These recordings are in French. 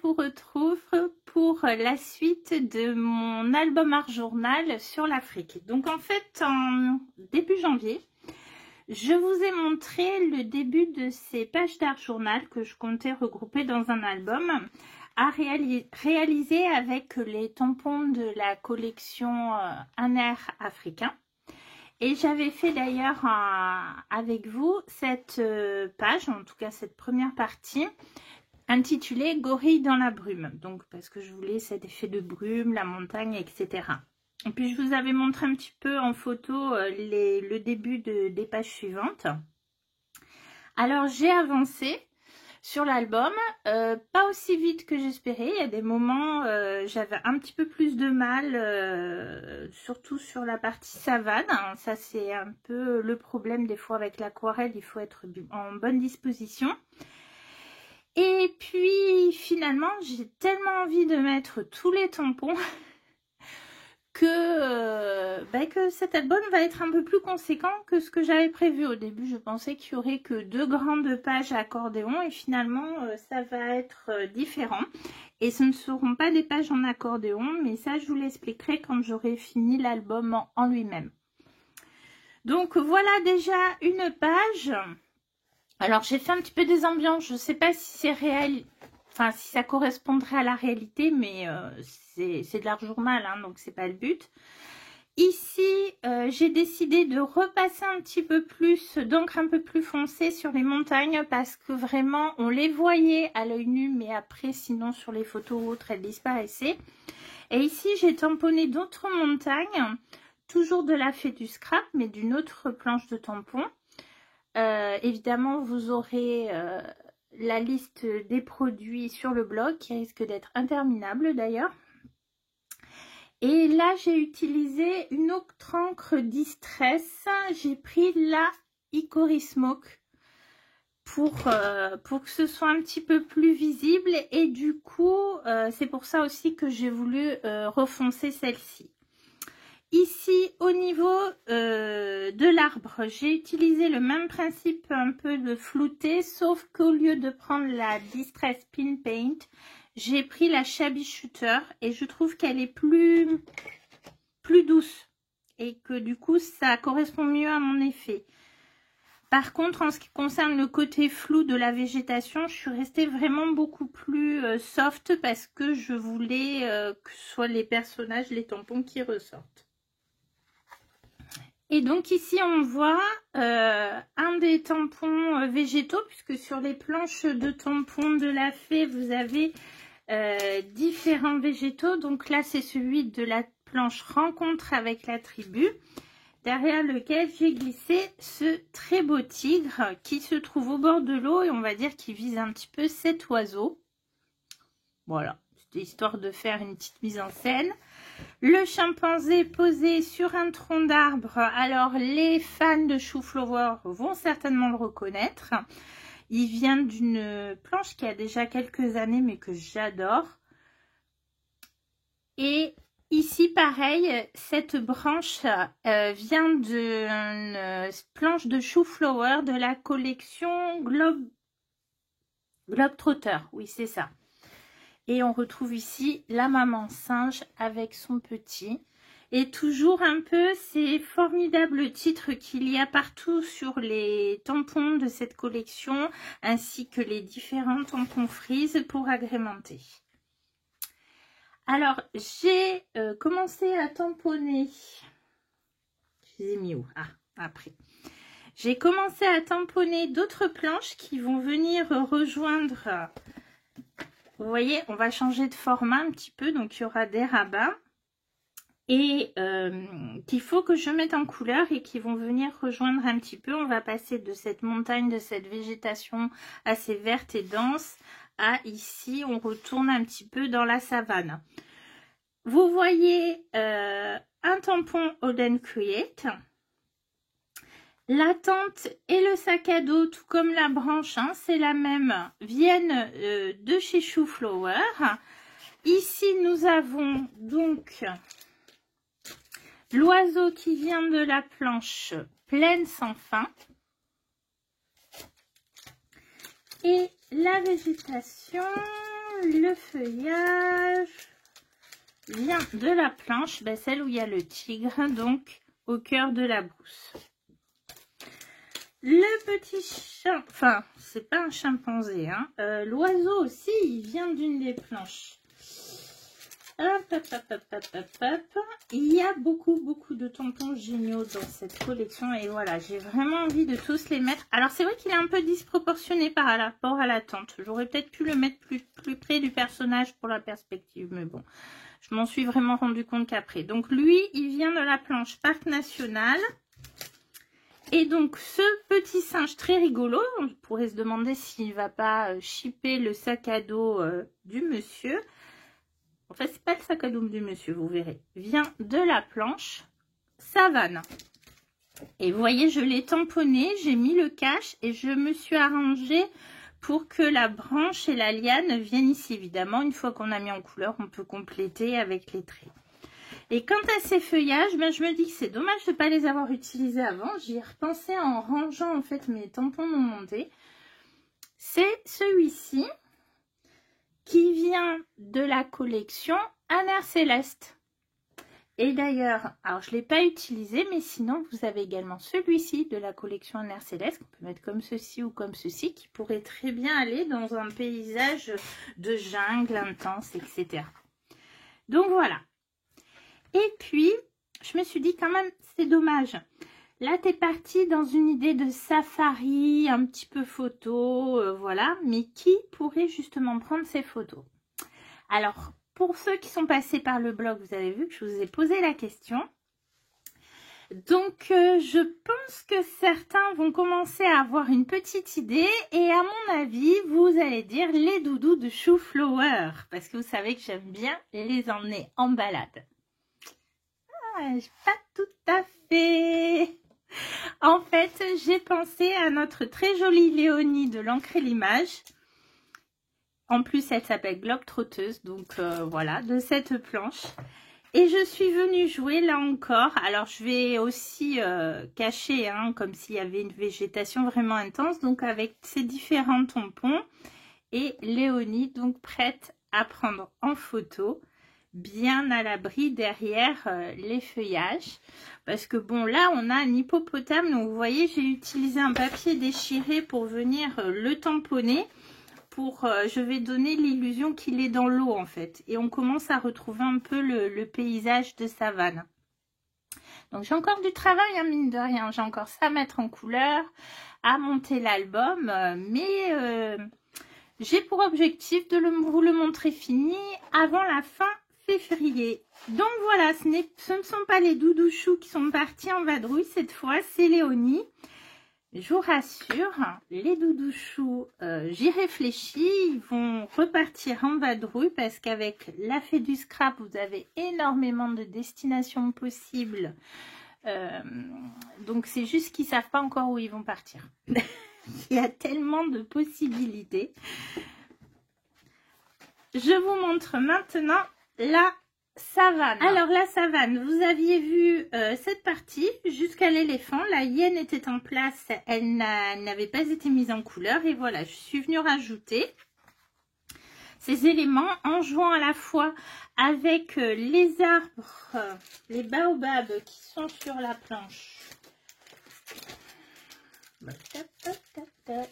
vous retrouve pour la suite de mon album art journal sur l'Afrique. Donc en fait, en début janvier, je vous ai montré le début de ces pages d'art journal que je comptais regrouper dans un album à réaliser avec les tampons de la collection Un air africain. Et j'avais fait d'ailleurs avec vous cette page, en tout cas cette première partie, intitulée Gorille dans la brume. Donc parce que je voulais cet effet de brume, la montagne, etc. Et puis je vous avais montré un petit peu en photo le début des pages suivantes. Alors j'ai avancé sur l'album, pas aussi vite que j'espérais. Il y a des moments, j'avais un petit peu plus de mal, surtout sur la partie savane. Ça, c'est un peu le problème des fois avec l'aquarelle. Il faut être en bonne disposition. Et puis, finalement, j'ai tellement envie de mettre tous les tampons que cet album va être un peu plus conséquent que ce que j'avais prévu. Au début, je pensais qu'il n'y aurait que 2 grandes pages à accordéon et finalement, ça va être différent. Et ce ne seront pas des pages en accordéon, mais ça, je vous l'expliquerai quand j'aurai fini l'album en lui-même. Donc, voilà déjà une page. Alors, j'ai fait un petit peu des ambiances. Je ne sais pas si c'est réel. Enfin, si ça correspondrait à la réalité, mais c'est de l'art journal, hein, donc c'est pas le but. Ici, j'ai décidé de repasser un petit peu plus d'encre un peu plus foncée sur les montagnes parce que vraiment, on les voyait à l'œil nu, mais après, sinon, sur les photos ou autres, elles disparaissaient. Et ici, j'ai tamponné d'autres montagnes, toujours de la fée du scrap, mais d'une autre planche de tampon. Évidemment, vous aurez la liste des produits sur le blog qui risque d'être interminable d'ailleurs. Et là, j'ai utilisé une autre encre Distress. J'ai pris la Hickory Smoke pour que ce soit un petit peu plus visible. Et du coup, c'est pour ça aussi que j'ai voulu refoncer celle-ci. Ici, au niveau de l'arbre, j'ai utilisé le même principe un peu de flouté, sauf qu'au lieu de prendre la Distress Pin Paint, j'ai pris la Shabby Shooter et je trouve qu'elle est plus douce et que du coup, ça correspond mieux à mon effet. Par contre, en ce qui concerne le côté flou de la végétation, je suis restée vraiment beaucoup plus soft parce que je voulais que ce soit les personnages, les tampons qui ressortent. Et donc ici on voit un des tampons végétaux, puisque sur les planches de tampons de la fée vous avez différents végétaux. Donc là c'est celui de la planche rencontre avec la tribu, derrière lequel j'ai glissé ce très beau tigre qui se trouve au bord de l'eau et on va dire qu'il vise un petit peu cet oiseau. Voilà, c'était histoire de faire une petite mise en scène. Le chimpanzé posé sur un tronc d'arbre. Alors, les fans de chou-flower vont certainement le reconnaître. Il vient d'une planche qui a déjà quelques années, mais que j'adore. Et ici, pareil, cette branche vient d'une planche de chou-flower de la collection Globetrotter. Oui, c'est ça. Et on retrouve ici la maman singe avec son petit. Et toujours un peu ces formidables titres qu'il y a partout sur les tampons de cette collection, ainsi que les différents tampons frise pour agrémenter. Alors, j'ai commencé à tamponner. Je les ai mis où? Ah, après. J'ai commencé à tamponner d'autres planches qui vont venir rejoindre... Vous voyez, on va changer de format un petit peu, donc il y aura des rabats et qu'il faut que je mette en couleur et qui vont venir rejoindre un petit peu. On va passer de cette montagne, de cette végétation assez verte et dense à ici, on retourne un petit peu dans la savane. Vous voyez un tampon Holden Create. La tente et le sac à dos, tout comme la branche, hein, c'est la même, viennent de chez Chou-Flower. Ici, nous avons donc l'oiseau qui vient de la planche Plaine sans fin. Et la végétation, le feuillage vient de la planche, celle où il y a le tigre, donc au cœur de la brousse. Le petit chat, enfin, c'est pas un chimpanzé, hein. L'oiseau aussi, il vient d'une des planches. Hop, hop, hop, hop, hop, hop, hop. Il y a beaucoup de tampons géniaux dans cette collection et voilà, j'ai vraiment envie de tous les mettre. Alors c'est vrai qu'il est un peu disproportionné par rapport à la tente. J'aurais peut-être pu le mettre plus près du personnage pour la perspective, mais bon, je m'en suis vraiment rendu compte qu'après. Donc lui, il vient de la planche Parc National. Et donc ce petit singe très rigolo, on pourrait se demander s'il ne va pas shipper le sac à dos du monsieur. En fait, c'est pas le sac à dos du monsieur, vous verrez. Vient de la planche Savane. Et vous voyez, je l'ai tamponné, j'ai mis le cache et je me suis arrangée pour que la branche et la liane viennent ici. Évidemment, une fois qu'on a mis en couleur, on peut compléter avec les traits. Et quant à ces feuillages, je me dis que c'est dommage de ne pas les avoir utilisés avant. J'y ai repensé en rangeant en fait mes tampons non montés. C'est celui-ci qui vient de la collection Un air céleste. Et d'ailleurs, alors je ne l'ai pas utilisé, mais sinon vous avez également celui-ci de la collection Un air céleste, qu'on peut mettre comme ceci ou comme ceci, qui pourrait très bien aller dans un paysage de jungle intense, etc. Donc voilà. Et puis, je me suis dit quand même, c'est dommage. Là, tu es parti dans une idée de safari, un petit peu photo, voilà. Mais qui pourrait justement prendre ces photos? Alors, pour ceux qui sont passés par le blog, vous avez vu que je vous ai posé la question. Donc, je pense que certains vont commencer à avoir une petite idée. Et à mon avis, vous allez dire les doudous de Chou-Flower. Parce que vous savez que j'aime bien les emmener en balade. Pas tout à fait. En fait, j'ai pensé à notre très jolie Léonie de l'encre et l'image. En plus, elle s'appelle Globe-Trotteuse, donc voilà, de cette planche. Et je suis venue jouer là encore. Alors, je vais aussi cacher, hein, comme s'il y avait une végétation vraiment intense. Donc, avec ces différents tampons. Et Léonie, donc prête à prendre en photo. Bien à l'abri derrière les feuillages, parce que bon, là on a un hippopotame, donc vous voyez, j'ai utilisé un papier déchiré pour venir le tamponner, pour je vais donner l'illusion qu'il est dans l'eau en fait, et on commence à retrouver un peu le paysage de savane. Donc j'ai encore du travail, hein, mine de rien, j'ai encore ça à mettre en couleur, à monter l'album, mais j'ai pour objectif de vous le montrer fini avant la fin février. Donc voilà, ce ne sont pas les doudouchous qui sont partis en vadrouille cette fois, c'est Léonie. Je vous rassure, les doudouchous, j'y réfléchis, ils vont repartir en vadrouille parce qu'avec la fée du scrap, vous avez énormément de destinations possibles. Donc c'est juste qu'ils ne savent pas encore où ils vont partir. Il y a tellement de possibilités. Je vous montre maintenant la savane. Alors la savane, vous aviez vu cette partie jusqu'à l'éléphant. La hyène était en place, elle n'avait pas été mise en couleur. Et voilà, je suis venue rajouter ces éléments en jouant à la fois avec les arbres, les baobabs qui sont sur la planche.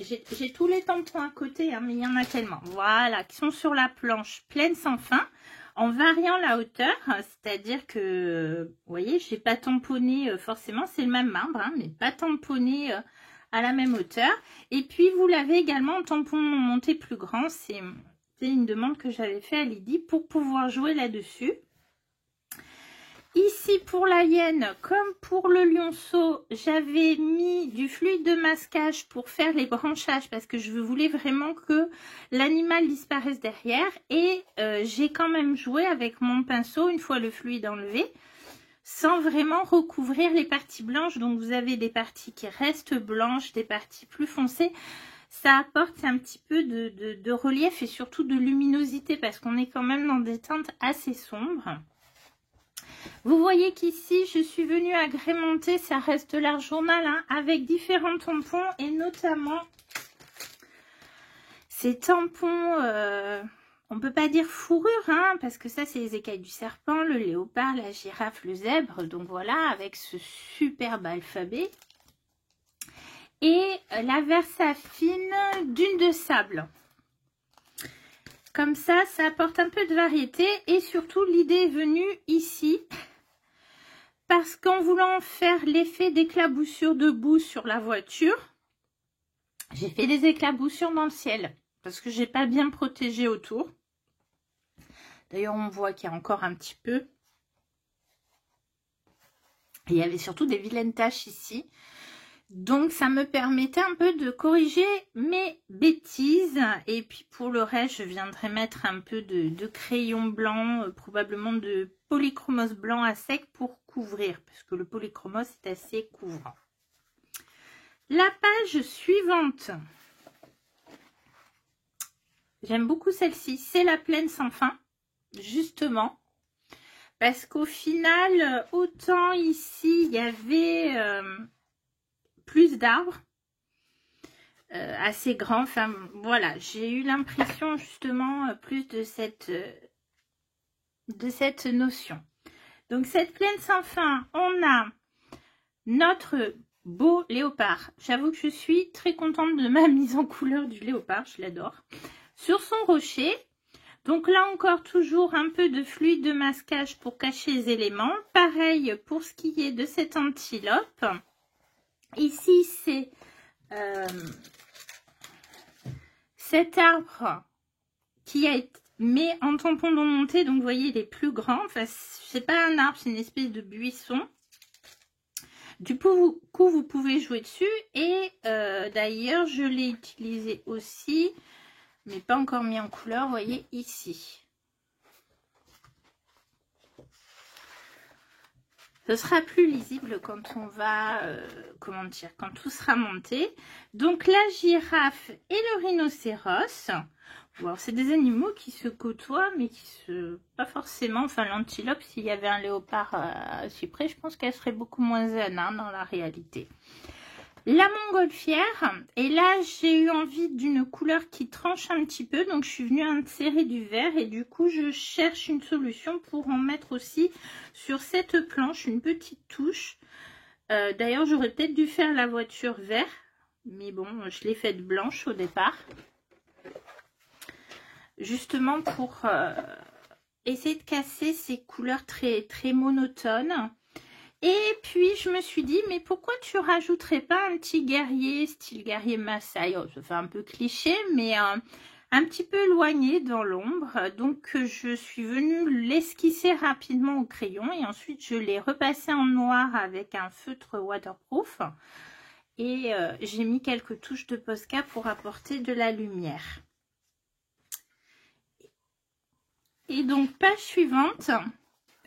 J'ai tous les tampons à côté, hein, mais il y en a tellement. Voilà, qui sont sur la planche pleine sans fin. En variant la hauteur, c'est-à-dire que, vous voyez, je n'ai pas tamponné, forcément c'est le même marbre, hein, mais pas tamponné à la même hauteur. Et puis vous l'avez également en tampon monté plus grand, c'est une demande que j'avais fait à Lydie pour pouvoir jouer là-dessus. Ici pour la hyène, comme pour le lionceau, j'avais mis du fluide de masquage pour faire les branchages parce que je voulais vraiment que l'animal disparaisse derrière. Et j'ai quand même joué avec mon pinceau une fois le fluide enlevé sans vraiment recouvrir les parties blanches. Donc vous avez des parties qui restent blanches, des parties plus foncées. Ça apporte un petit peu de relief et surtout de luminosité parce qu'on est quand même dans des teintes assez sombres. Vous voyez qu'ici, je suis venue agrémenter, ça reste de l'art journal, hein, avec différents tampons et notamment ces tampons On peut pas dire fourrure, hein, parce que ça c'est les écailles du serpent, le léopard, la girafe, le zèbre. Donc voilà, avec ce superbe alphabet. Et la Versafine dune de sable. Comme ça apporte un peu de variété. Et surtout, l'idée est venue ici. Parce qu'en voulant faire l'effet d'éclaboussure de boue sur la voiture, j'ai fait des éclaboussures dans le ciel. Parce que j'ai pas bien protégé autour. D'ailleurs, on voit qu'il y a encore un petit peu. Et il y avait surtout des vilaines taches ici. Donc, ça me permettait un peu de corriger mes bêtises. Et puis, pour le reste, je viendrai mettre un peu de crayon blanc, probablement de polychromos blanc à sec pour couvrir. Parce que le polychromos est assez couvrant. La page suivante. J'aime beaucoup celle-ci. C'est la plaine sans fin, justement. Parce qu'au final, autant ici, il y avait... plus d'arbres assez grands. Enfin voilà, j'ai eu l'impression justement plus de cette notion. Donc cette plaine sans fin, on a notre beau léopard. J'avoue que je suis très contente de ma mise en couleur du léopard, je l'adore. Sur son rocher, donc là encore toujours un peu de fluide de masquage pour cacher les éléments. Pareil pour ce qui est de cette antilope. Ici, c'est cet arbre qui a été mis en tampon non monté. Donc, vous voyez, il est plus grand. Enfin, c'est pas un arbre, c'est une espèce de buisson. Du coup, vous pouvez jouer dessus. Et d'ailleurs, je l'ai utilisé aussi, mais pas encore mis en couleur. Vous voyez, ici. Ce sera plus lisible quand on va, comment dire, quand tout sera monté. Donc la girafe et le rhinocéros. Bon, c'est des animaux qui se côtoient, mais qui se... pas forcément... Enfin, l'antilope, s'il y avait un léopard si près, je pense qu'elle serait beaucoup moins zen hein, dans la réalité. La montgolfière, et là j'ai eu envie d'une couleur qui tranche un petit peu, donc je suis venue insérer du vert et du coup je cherche une solution pour en mettre aussi sur cette planche une petite touche. D'ailleurs j'aurais peut-être dû faire la voiture vert, mais bon je l'ai faite blanche au départ. Justement pour essayer de casser ces couleurs très monotones. Et puis, je me suis dit, mais pourquoi tu rajouterais pas un petit guerrier, style guerrier Maasai? Oh, ça fait un peu cliché, mais un petit peu éloigné dans l'ombre. Donc, je suis venue l'esquisser rapidement au crayon. Et ensuite, je l'ai repassé en noir avec un feutre waterproof. Et j'ai mis quelques touches de Posca pour apporter de la lumière. Et donc, page suivante...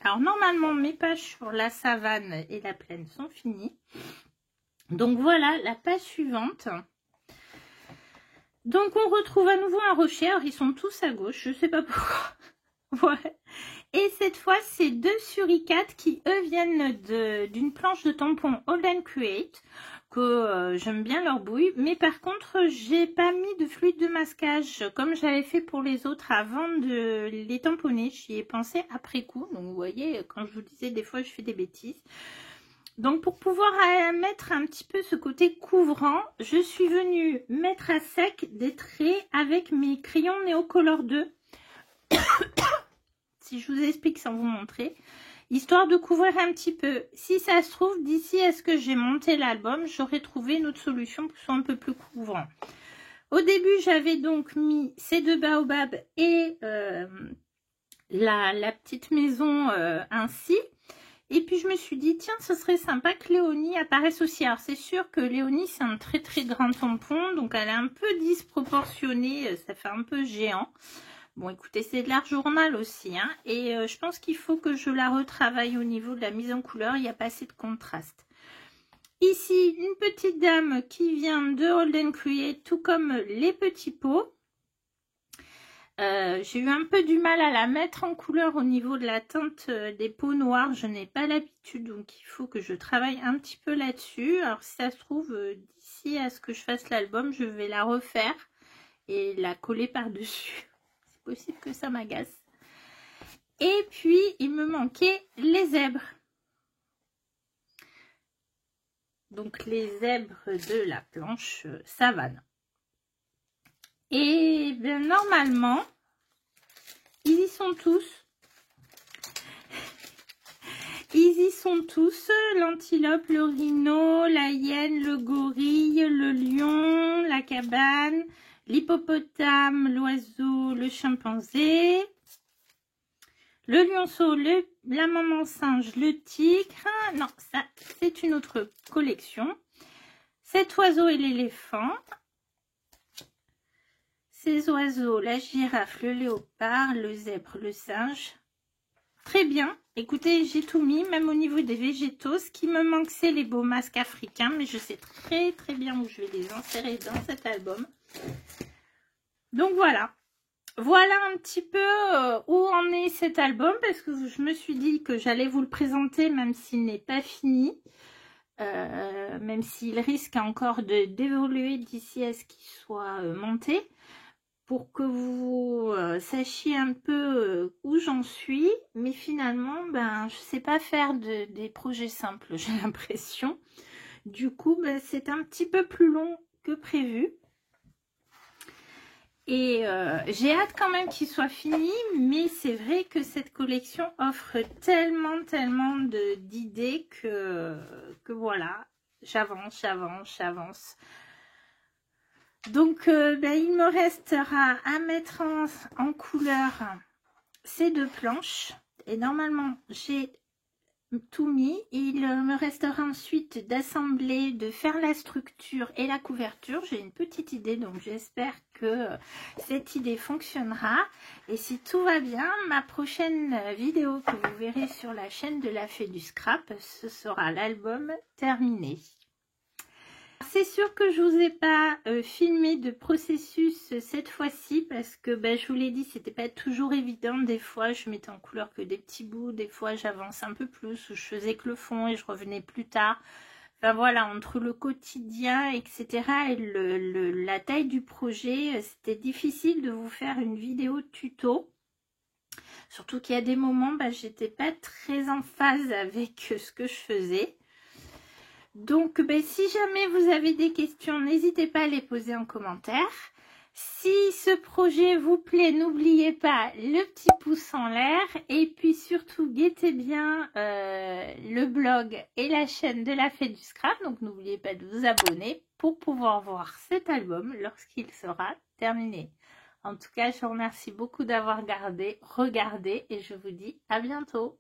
Alors, normalement, mes pages sur la savane et la plaine sont finies. Donc, voilà la page suivante. Donc, on retrouve à nouveau un rocher. Alors, ils sont tous à gauche. Je ne sais pas pourquoi. Ouais. Et cette fois, c'est deux suricates qui, eux, viennent d'une planche de tampon Hold & Create. Que j'aime bien leur bouille. Mais par contre, j'ai pas mis de fluide de masquage comme j'avais fait pour les autres avant de les tamponner. J'y ai pensé après coup. Donc, vous voyez, quand je vous disais, des fois, je fais des bêtises. Donc, pour pouvoir mettre un petit peu ce côté couvrant, je suis venue mettre à sec des traits avec mes crayons Neocolor 2. Si je vous explique sans vous montrer. Histoire de couvrir un petit peu. Si ça se trouve, d'ici à ce que j'ai monté l'album, j'aurais trouvé une autre solution pour que ce soit un peu plus couvrant. Au début, j'avais donc mis ces deux baobabs et la petite maison ainsi. Et puis, je me suis dit, tiens, ce serait sympa que Léonie apparaisse aussi. Alors, c'est sûr que Léonie, c'est un très grand tampon. Donc, elle est un peu disproportionnée. Ça fait un peu géant. Bon, écoutez, c'est de l'art journal aussi, hein, et je pense qu'il faut que je la retravaille au niveau de la mise en couleur. Il n'y a pas assez de contraste. Ici, une petite dame qui vient de Hold & Create, tout comme les petits pots. J'ai eu un peu du mal à la mettre en couleur au niveau de la teinte des peaux noires. Je n'ai pas l'habitude, donc il faut que je travaille un petit peu là-dessus. Alors, si ça se trouve, d'ici à ce que je fasse l'album, je vais la refaire et la coller par-dessus. possible que ça m'agace. Et puis, il me manquait les zèbres. Donc, les zèbres de la planche savane. Et bien, normalement, ils y sont tous. Ils y sont tous. L'antilope, le rhino, la hyène, le gorille, le lion, la cabane, l'hippopotame, l'oiseau, le chimpanzé, le lionceau, la maman singe, le tigre. Non, ça, c'est une autre collection. Cet oiseau et l'éléphant. Ces oiseaux, la girafe, le léopard, le zèbre, le singe. Très bien. Écoutez, j'ai tout mis, même au niveau des végétaux. Ce qui me manque, c'est les beaux masques africains. Mais je sais très très bien où je vais les insérer dans cet album. Donc voilà. Voilà un petit peu où en est cet album. Parce que je me suis dit que j'allais vous le présenter, même s'il n'est pas fini. Même s'il risque encore d'évoluer d'ici à ce qu'il soit monté. Pour que vous sachiez un peu où j'en suis. Mais finalement, ben, je ne sais pas faire des projets simples, j'ai l'impression. Du coup, ben, c'est un petit peu plus long que prévu. Et j'ai hâte quand même qu'il soit fini. Mais c'est vrai que cette collection offre tellement d'idées que voilà, j'avance. Donc, ben, il me restera à mettre en couleur ces deux planches. Et normalement, j'ai tout mis. Il me restera ensuite d'assembler, de faire la structure et la couverture. J'ai une petite idée, donc j'espère que cette idée fonctionnera. Et si tout va bien, ma prochaine vidéo que vous verrez sur la chaîne de la Fée du Scrap, ce sera l'album terminé. C'est sûr que je vous ai pas filmé de processus cette fois-ci parce que ben, je vous l'ai dit, c'était pas toujours évident. Des fois je mettais en couleur que des petits bouts, des fois j'avance un peu plus ou je faisais que le fond et je revenais plus tard. Enfin voilà, entre le quotidien etc. et la taille du projet, c'était difficile de vous faire une vidéo tuto. Surtout qu'il y a des moments, ben, j'étais pas très en phase avec ce que je faisais. Donc, ben, si jamais vous avez des questions, n'hésitez pas à les poser en commentaire. Si ce projet vous plaît, n'oubliez pas le petit pouce en l'air. Et puis surtout, guettez bien le blog et la chaîne de la Fée du Scrap. Donc, n'oubliez pas de vous abonner pour pouvoir voir cet album lorsqu'il sera terminé. En tout cas, je vous remercie beaucoup d'avoir regardé et je vous dis à bientôt.